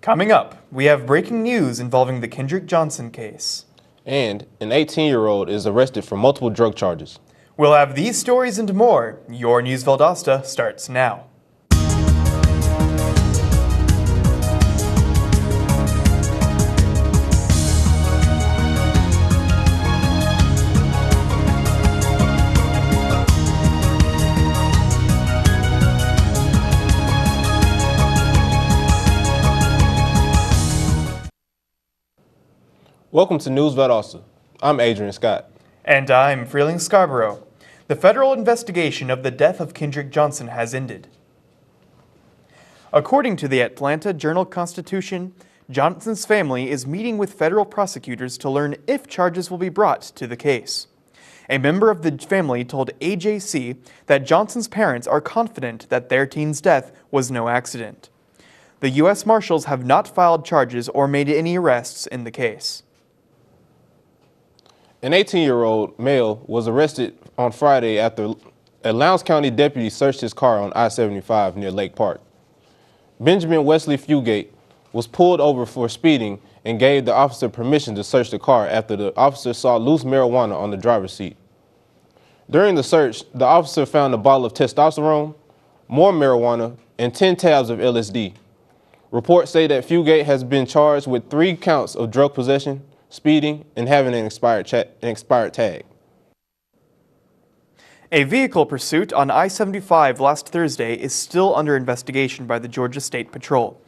Coming up, we have breaking news involving the Kendrick Johnson case. And an 18-year-old is arrested for multiple drug charges. We'll have these stories and more. Your News Valdosta starts now. Welcome to News Valdosta. I'm Adrian Scott. And I'm Freeling Scarborough. The federal investigation of the death of Kendrick Johnson has ended. According to the Atlanta Journal-Constitution, Johnson's family is meeting with federal prosecutors to learn if charges will be brought to the case. A member of the family told AJC that Johnson's parents are confident that their teen's death was no accident. The U.S. Marshals have not filed charges or made any arrests in the case. An 18-year-old male was arrested on Friday after a Lowndes County deputy searched his car on I-75 near Lake Park. Benjamin Wesley Fugate was pulled over for speeding and gave the officer permission to search the car after the officer saw loose marijuana on the driver's seat. During the search, the officer found a bottle of testosterone, more marijuana, and 10 tabs of LSD. Reports say that Fugate has been charged with 3 counts of drug possession, speeding, and having an expired tag. A vehicle pursuit on I-75 last Thursday is still under investigation by the Georgia State Patrol.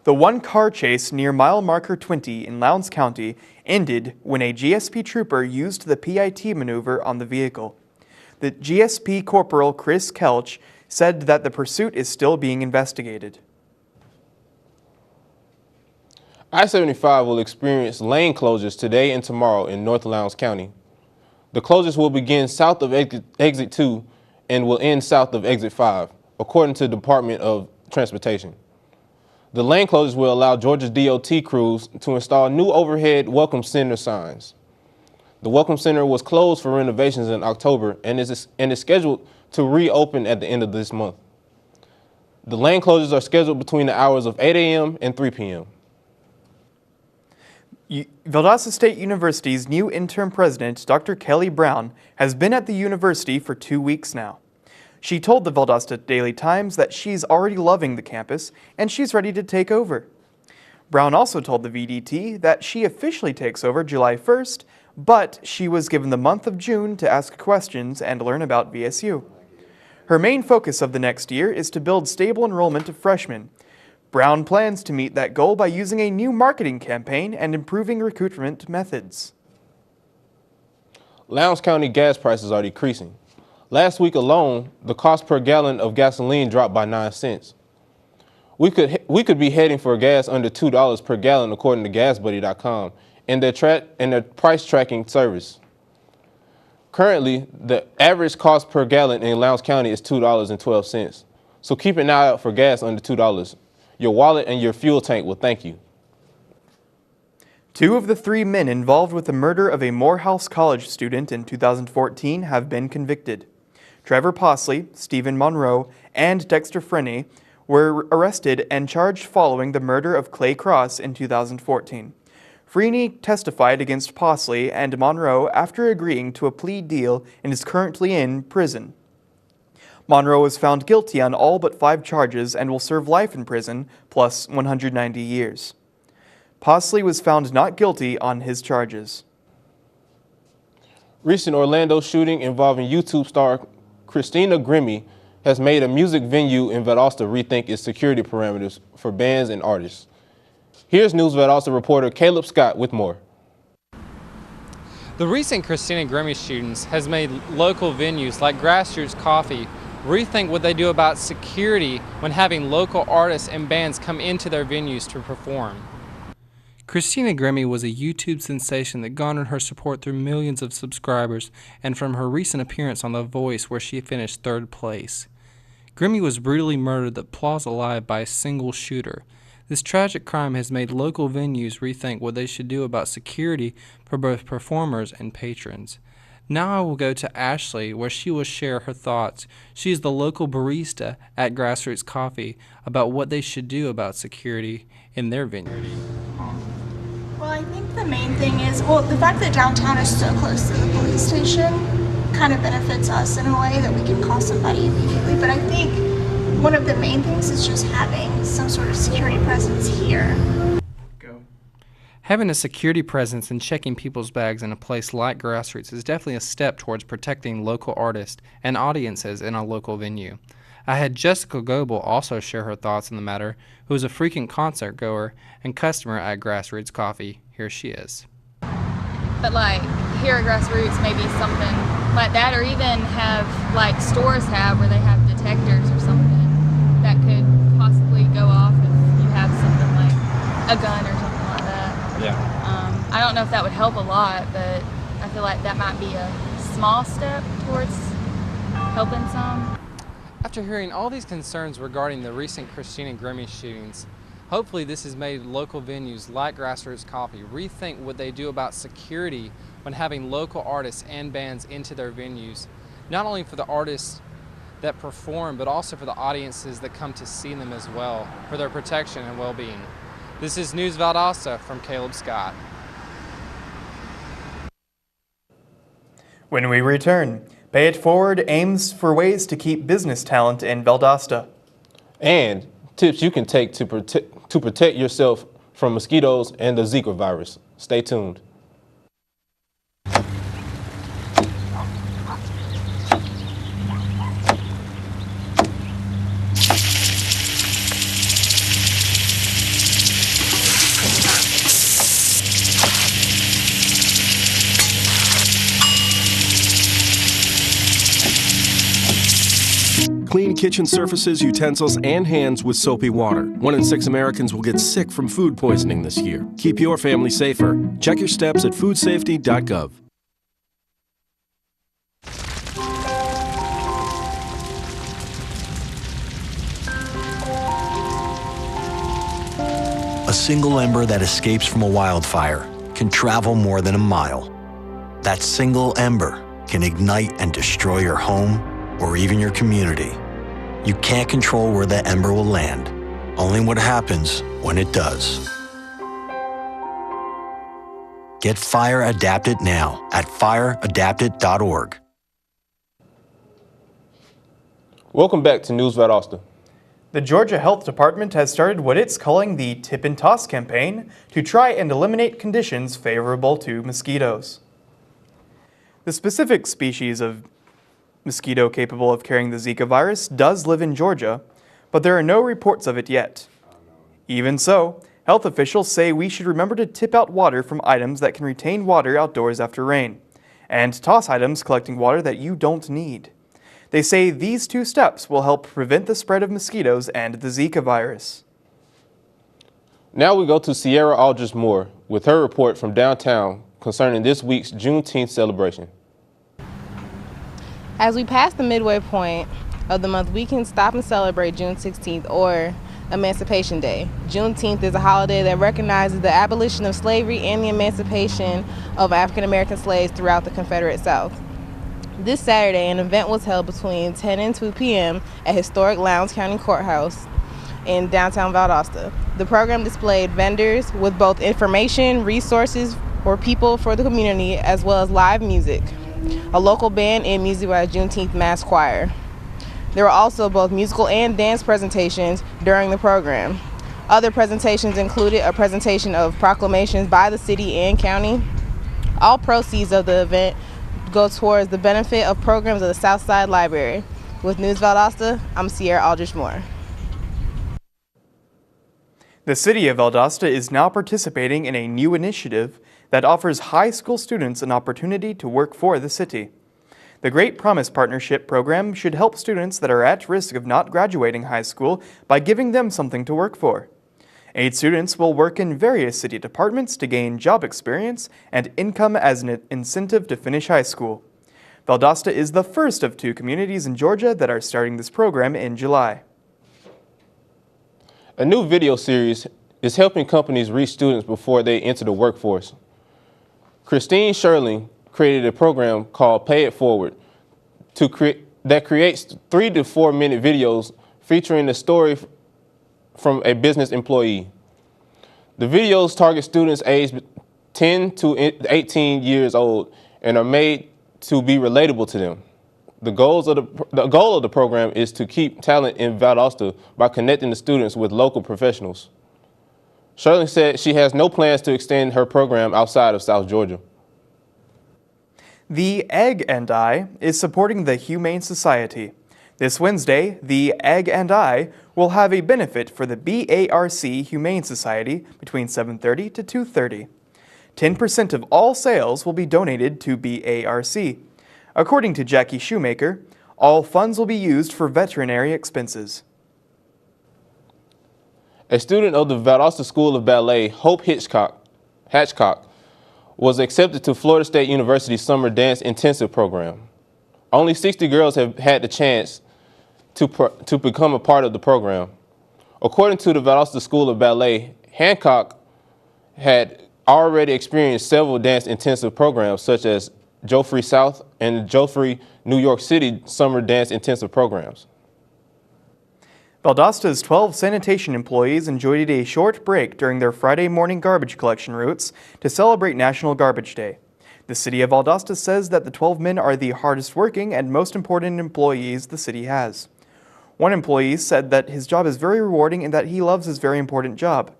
The one-car chase near mile marker 20 in Lowndes County ended when a GSP trooper used the PIT maneuver on the vehicle. The GSP Corporal Chris Kelch said that the pursuit is still being investigated. I-75 will experience lane closures today and tomorrow in North Lowndes County. The closures will begin south of Exit 2 and will end south of Exit 5, according to the Department of Transportation. The lane closures will allow Georgia's DOT crews to install new overhead Welcome Center signs. The Welcome Center was closed for renovations in October and is scheduled to reopen at the end of this month. The lane closures are scheduled between the hours of 8 a.m. and 3 p.m. Valdosta State University's new interim president, Dr. Kelly Brown, has been at the university for 2 weeks now. She told the Valdosta Daily Times that she's already loving the campus and she's ready to take over. Brown also told the VDT that she officially takes over July 1st, but she was given the month of June to ask questions and learn about VSU. Her main focus of the next year is to build stable enrollment of freshmen. Brown plans to meet that goal by using a new marketing campaign and improving recruitment methods. Lowndes County gas prices are decreasing. Last week alone, the cost per gallon of gasoline dropped by 9 cents. We could be heading for gas under $2 per gallon according to GasBuddy.com and their price tracking service. Currently, the average cost per gallon in Lowndes County is $2.12. So keep an eye out for gas under $2. Your wallet and your fuel tank will thank you. 2 of the 3 men involved with the murder of a Morehouse College student in 2014 have been convicted. Trevor Posley, Stephen Monroe, and Dexter Frenney were arrested and charged following the murder of Clay Cross in 2014. Freeney testified against Posley and Monroe after agreeing to a plea deal and is currently in prison. Monroe was found guilty on all but 5 charges and will serve life in prison plus 190 years. Posley was found not guilty on his charges. Recent Orlando shooting involving YouTube star Christina Grimmie has made a music venue in Valdosta rethink its security parameters for bands and artists. Here's News Valdosta reporter Caleb Scott with more. The recent Christina Grimmie shootings has made local venues like Grassroots Coffee rethink what they do about security when having local artists and bands come into their venues to perform. Christina Grimmie was a YouTube sensation that garnered her support through millions of subscribers and from her recent appearance on The Voice where she finished 3rd place. Grimmie was brutally murdered at Plaza Live by a single shooter. This tragic crime has made local venues rethink what they should do about security for both performers and patrons. Now I will go to Ashley, where she will share her thoughts. She is the local barista at Grassroots Coffee about what they should do about security in their venue. Well, I think the main thing is, well, the fact that downtown is so close to the police station kind of benefits us in a way that we can call somebody immediately. But I think one of the main things is just having some sort of security presence here. Having a security presence and checking people's bags in a place like Grassroots is definitely a step towards protecting local artists and audiences in a local venue. I had Jessica Goebel also share her thoughts on the matter, who is a frequent concert goer and customer at Grassroots Coffee. Here she is. But like here at Grassroots, maybe something like that, or even have like stores have where they have detectors or something that could possibly go off if you have something like a gun or something like that. Yeah. I don't know if that would help a lot, but I feel like that might be a small step towards helping some. After hearing all these concerns regarding the recent Christina Grimmie shootings, hopefully this has made local venues like Grassroots Coffee rethink what they do about security when having local artists and bands into their venues, not only for the artists that perform, but also for the audiences that come to see them as well, for their protection and well-being. This is News Valdosta from Caleb Scott. When we return, Pay It Forward aims for ways to keep business talent in Valdosta. And tips you can take to protect yourself from mosquitoes and the Zika virus. Stay tuned. Clean kitchen surfaces, utensils, and hands with soapy water. 1 in 6 Americans will get sick from food poisoning this year. Keep your family safer. Check your steps at foodsafety.gov. A single ember that escapes from a wildfire can travel more than a mile. That single ember can ignite and destroy your home or even your community. You can't control where that ember will land, only what happens when it does. Get Fire Adapted now at fireadapted.org. Welcome back to News Valdosta. The Georgia Health Department has started what it's calling the Tip and Toss campaign to try and eliminate conditions favorable to mosquitoes. The specific species of mosquito capable of carrying the Zika virus does live in Georgia, but there are no reports of it yet. Even so, health officials say we should remember to tip out water from items that can retain water outdoors after rain, and toss items collecting water that you don't need. They say these 2 steps will help prevent the spread of mosquitoes and the Zika virus. Now we go to Sierra Aldridge Moore with her report from downtown concerning this week's Juneteenth celebration. As we pass the midway point of the month, we can stop and celebrate June 16th or Emancipation Day. Juneteenth is a holiday that recognizes the abolition of slavery and the emancipation of African American slaves throughout the Confederate South. This Saturday, an event was held between 10 and 2 p.m. at historic Lowndes County Courthouse in downtown Valdosta. The program displayed vendors with both information, resources for people for the community, as well as live music, a local band, and music by Juneteenth Mass Choir. There were also both musical and dance presentations during the program. Other presentations included a presentation of proclamations by the city and county. All proceeds of the event go towards the benefit of programs of the Southside Library. With News Valdosta, I'm Sierra Aldridge Moore. The city of Valdosta is now participating in a new initiative that offers high school students an opportunity to work for the city. The Great Promise Partnership program should help students that are at risk of not graduating high school by giving them something to work for. 8 students will work in various city departments to gain job experience and income as an incentive to finish high school. Valdosta is the first of 2 communities in Georgia that are starting this program in July. A new video series is helping companies reach students before they enter the workforce. Christine Sherling created a program called Pay It Forward that creates 3 to 4 minute videos featuring a story from a business employee. The videos target students aged 10 to 18 years old and are made to be relatable to them. The goal of the program is to keep talent in Valdosta by connecting the students with local professionals. Shirley said she has no plans to extend her program outside of South Georgia. The Egg and I is supporting the Humane Society. This Wednesday, the Egg and I will have a benefit for the BARC Humane Society between 7:30 to 2:30. 10% of all sales will be donated to BARC. According to Jackie Shoemaker, all funds will be used for veterinary expenses. A student of the Valdosta School of Ballet, Hope Hatchcock, was accepted to Florida State University's Summer Dance Intensive program. Only 60 girls have had the chance to become a part of the program. According to the Valdosta School of Ballet, Hancock had already experienced several dance intensive programs such as Joffrey South and Joffrey New York City Summer Dance Intensive programs. Valdosta's 12 sanitation employees enjoyed a short break during their Friday morning garbage collection routes to celebrate National Garbage Day. The city of Valdosta says that the 12 men are the hardest working and most important employees the city has. One employee said that his job is very rewarding and that he loves his very important job.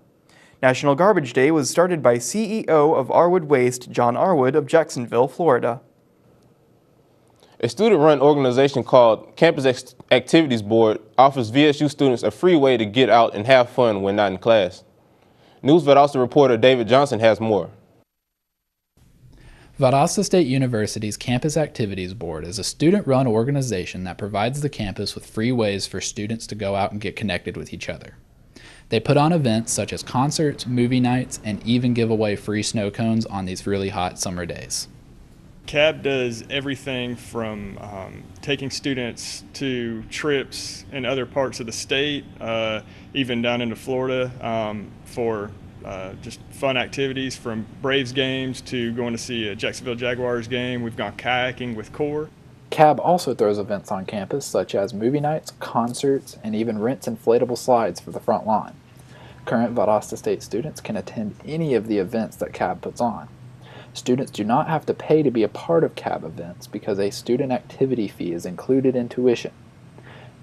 National Garbage Day was started by CEO of Arwood Waste, John Arwood of Jacksonville, Florida. A student-run organization called Campus Activities Board offers VSU students a free way to get out and have fun when not in class. News Valdosta reporter David Johnson has more. Valdosta State University's Campus Activities Board is a student-run organization that provides the campus with free ways for students to go out and get connected with each other. They put on events such as concerts, movie nights, and even give away free snow cones on these really hot summer days. CAB does everything from taking students to trips in other parts of the state, even down into Florida for just fun activities, from Braves games to going to see a Jacksonville Jaguars game. We've gone kayaking with CORE. CAB also throws events on campus such as movie nights, concerts, and even rents inflatable slides for the front lawn. Current Valdosta State students can attend any of the events that CAB puts on. Students do not have to pay to be a part of CAB events because a student activity fee is included in tuition.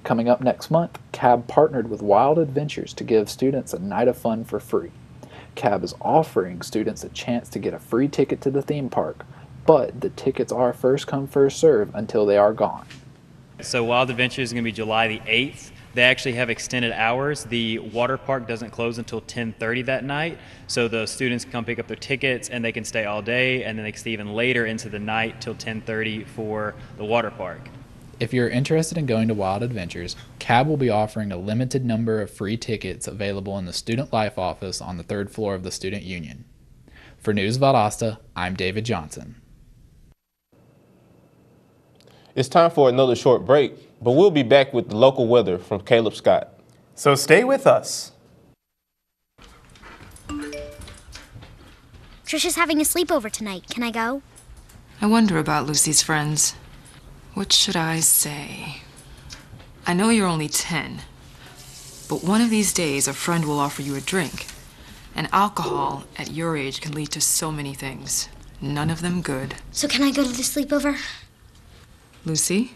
Coming up next month, CAB partnered with Wild Adventures to give students a night of fun for free. CAB is offering students a chance to get a free ticket to the theme park, but the tickets are first come, first serve until they are gone. So Wild Adventures is going to be July the 8th. They actually have extended hours. The water park doesn't close until 10:30 that night, so the students can come pick up their tickets and they can stay all day, and then they can stay even later into the night till 10:30 for the water park. If you're interested in going to Wild Adventures, CAB will be offering a limited number of free tickets available in the Student Life office on the 3rd floor of the Student Union. For News Valdosta, I'm David Johnson. It's time for another short break, but we'll be back with the local weather from Caleb Scott. So stay with us. Trisha's having a sleepover tonight. Can I go? I wonder about Lucy's friends. What should I say? I know you're only 10, but one of these days a friend will offer you a drink. And alcohol at your age can lead to so many things. None of them good. So can I go to the sleepover? Lucy,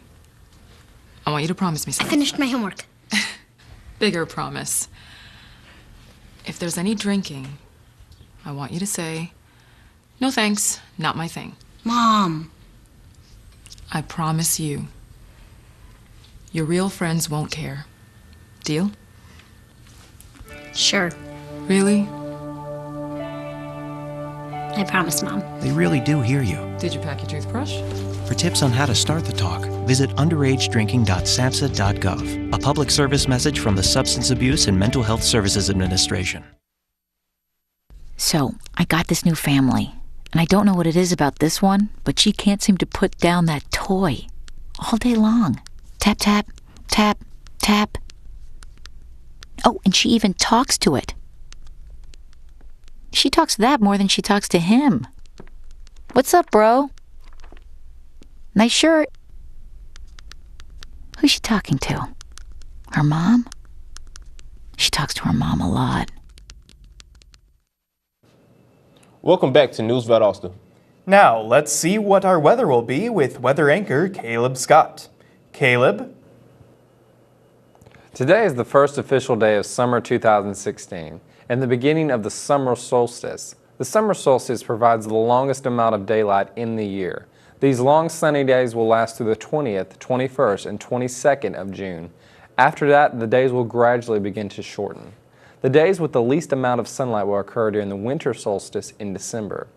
I want you to promise me something. I finished my homework. Bigger promise. If there's any drinking, I want you to say, "No thanks, not my thing." Mom. I promise you. Your real friends won't care. Deal? Sure. Really? I promise, Mom. They really do hear you. Did you pack your toothbrush? For tips on how to start the talk, visit underagedrinking.samhsa.gov, a public service message from the Substance Abuse and Mental Health Services Administration. So, I got this new family, and I don't know what it is about this one, but she can't seem to put down that toy all day long. Tap, tap, tap, tap. Oh, and she even talks to it. She talks to that more than she talks to him. What's up, bro? Nice shirt. Who's she talking to? Her mom? She talks to her mom a lot. Welcome back to News Valdosta. Now, let's see what our weather will be with weather anchor Caleb Scott. Caleb? Today is the first official day of summer 2016 and the beginning of the summer solstice. The summer solstice provides the longest amount of daylight in the year. These long sunny days will last through the 20th, 21st, and 22nd of June. After that, the days will gradually begin to shorten. The days with the least amount of sunlight will occur during the winter solstice in December.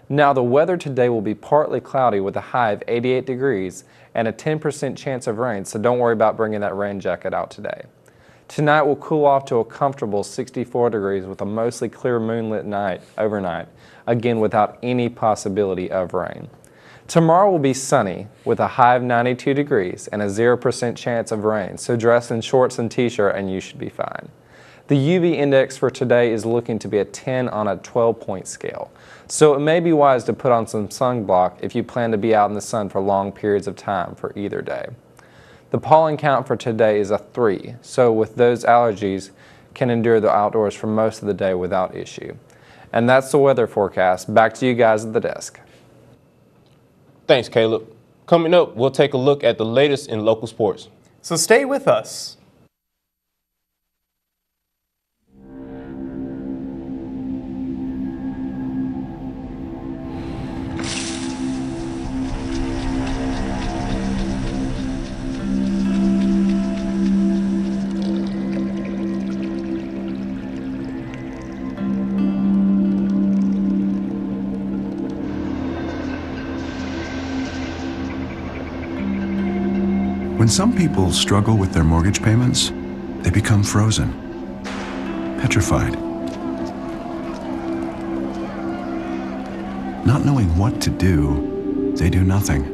Now, the weather today will be partly cloudy with a high of 88 degrees and a 10% chance of rain, so don't worry about bringing that rain jacket out today. Tonight will cool off to a comfortable 64 degrees with a mostly clear moonlit night overnight, again without any possibility of rain. Tomorrow will be sunny with a high of 92 degrees and a 0% chance of rain, so dress in shorts and t-shirt and you should be fine. The UV index for today is looking to be a 10 on a 12-point scale, so it may be wise to put on some sunblock if you plan to be out in the sun for long periods of time for either day. The pollen count for today is a 3, so with those allergies can endure the outdoors for most of the day without issue. And that's the weather forecast. Back to you guys at the desk. Thanks, Caleb. Coming up, we'll take a look at the latest in local sports. So stay with us. When some people struggle with their mortgage payments, they become frozen, petrified. Not knowing what to do, they do nothing.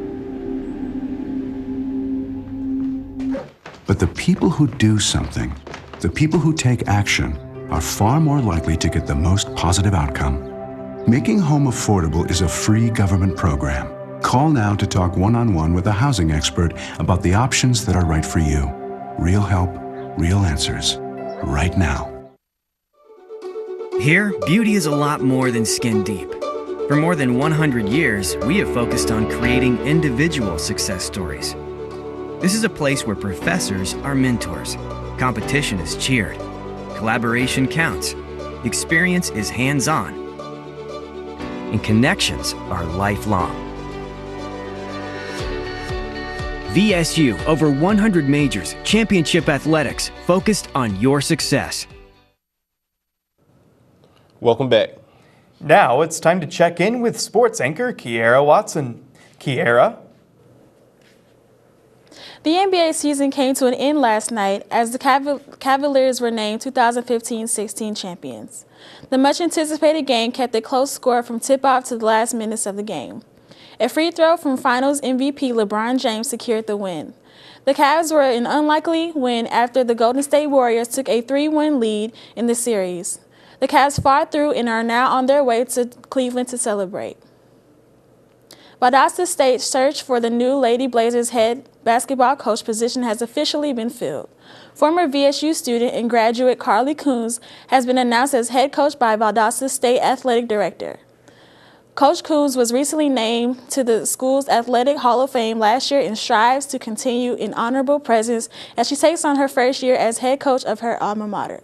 But the people who do something, the people who take action, are far more likely to get the most positive outcome. Making home affordable is a free government program. Call now to talk one-on-one with a housing expert about the options that are right for you. Real help, real answers, right now. Here, beauty is a lot more than skin deep. For more than 100 years, we have focused on creating individual success stories. This is a place where professors are mentors, competition is cheered, collaboration counts, experience is hands-on, and connections are lifelong. VSU, over 100 majors, championship athletics, focused on your success. Welcome back. Now it's time to check in with sports anchor Kiera Watson. Kiera? The NBA season came to an end last night as the Cavaliers were named 2015-16 champions. The much-anticipated game kept a close score from tip-off to the last minutes of the game. A free throw from Finals MVP LeBron James secured the win. The Cavs were an unlikely win after the Golden State Warriors took a 3-1 lead in the series. The Cavs fought through and are now on their way to Cleveland to celebrate. Valdosta State's search for the new Lady Blazers head basketball coach position has officially been filled. Former VSU student and graduate Carly Coons has been announced as head coach by Valdosta State Athletic Director. Coach Coons was recently named to the school's Athletic Hall of Fame last year and strives to continue an honorable presence as she takes on her first year as head coach of her alma mater.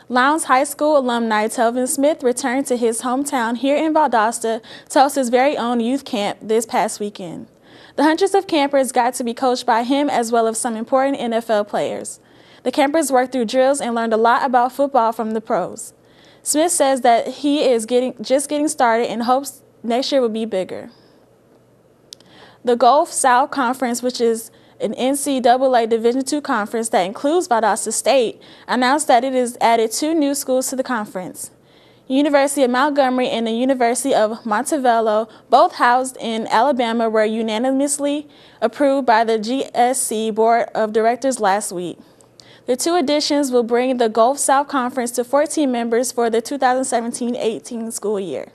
Lowndes High School alumni Telvin Smith returned to his hometown here in Valdosta to host his very own youth camp this past weekend. The hundreds of campers got to be coached by him as well as some important NFL players. The campers worked through drills and learned a lot about football from the pros. Smith says that he is just getting started and hopes next year will be bigger. The Gulf South Conference, which is an NCAA Division II conference that includes Valdosta State, announced that it has added 2 new schools to the conference. University of Montgomery and the University of Montevallo, both housed in Alabama, were unanimously approved by the GSC Board of Directors last week. The 2 additions will bring the Gulf South Conference to 14 members for the 2017-18 school year.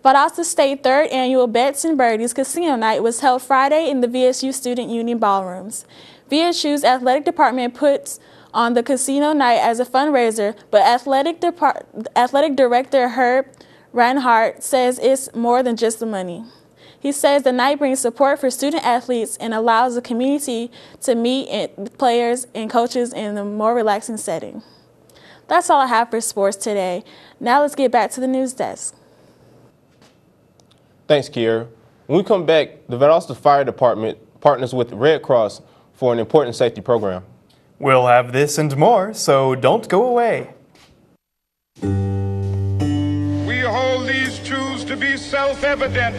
Valdosta State 3rd Annual Bets and Birdies Casino Night was held Friday in the VSU Student Union ballrooms. VSU's athletic department puts on the casino night as a fundraiser, but athletic director Herb Reinhardt says it's more than just the money. He says the night brings support for student athletes and allows the community to meet players and coaches in a more relaxing setting. That's all I have for sports today. Now let's get back to the news desk. Thanks, Kiera. When we come back, the Valdosta Fire Department partners with the Red Cross for an important safety program. We'll have this and more, so don't go away. We hold these truths to be self-evident,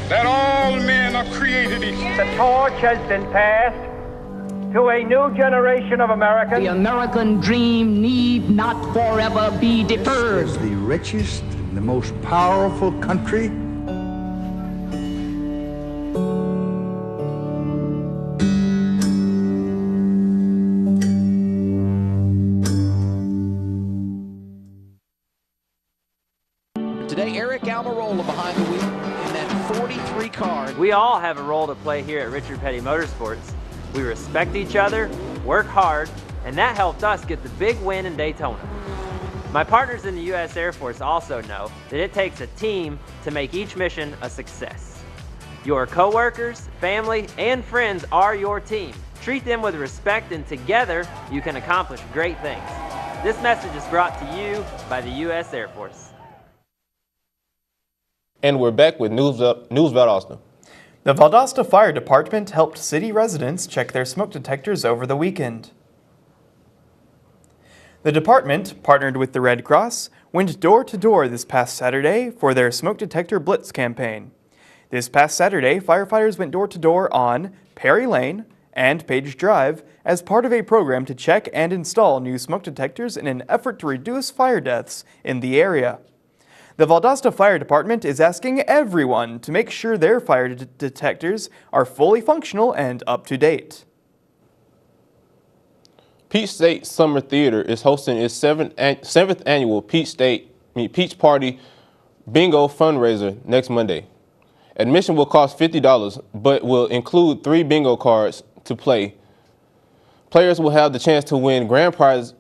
that all men are created equal. The torch has been passed to a new generation of Americans. The American dream need not forever be deferred. It's the richest and the most powerful country. Today, Eric Almirola behind the wheel in that 43 car. We all have a role to play here at Richard Petty Motorsports. We respect each other, work hard, and that helped us get the big win in Daytona. My partners in the U.S. Air Force also know that it takes a team to make each mission a success. Your coworkers, family, and friends are your team. Treat them with respect, and together you can accomplish great things. This message is brought to you by the U.S. Air Force. And we're back with News Valdosta. The Valdosta Fire Department helped city residents check their smoke detectors over the weekend. The department, partnered with the Red Cross, went door to door this past Saturday for their Smoke Detector Blitz campaign. This past Saturday, firefighters went door to door on Perry Lane and Page Drive as part of a program to check and install new smoke detectors in an effort to reduce fire deaths in the area. The Valdosta Fire Department is asking everyone to make sure their fire detectors are fully functional and up to date. Peach State Summer Theater is hosting its seventh annual Peach Party Bingo fundraiser next Monday. Admission will cost $50, but will include 3 bingo cards to play. Players will have the chance to win grand prizes,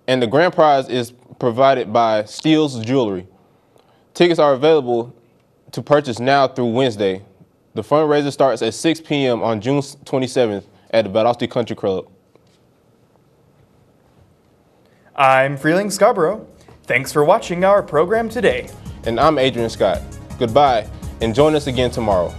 and the grand prize is provided by Steele's Jewelry. Tickets are available to purchase now through Wednesday. The fundraiser starts at 6 p.m. on June 27th at the Valdosta Country Club. I'm Freeling Scarborough. Thanks for watching our program today. And I'm Adrian Scott. Goodbye, and join us again tomorrow.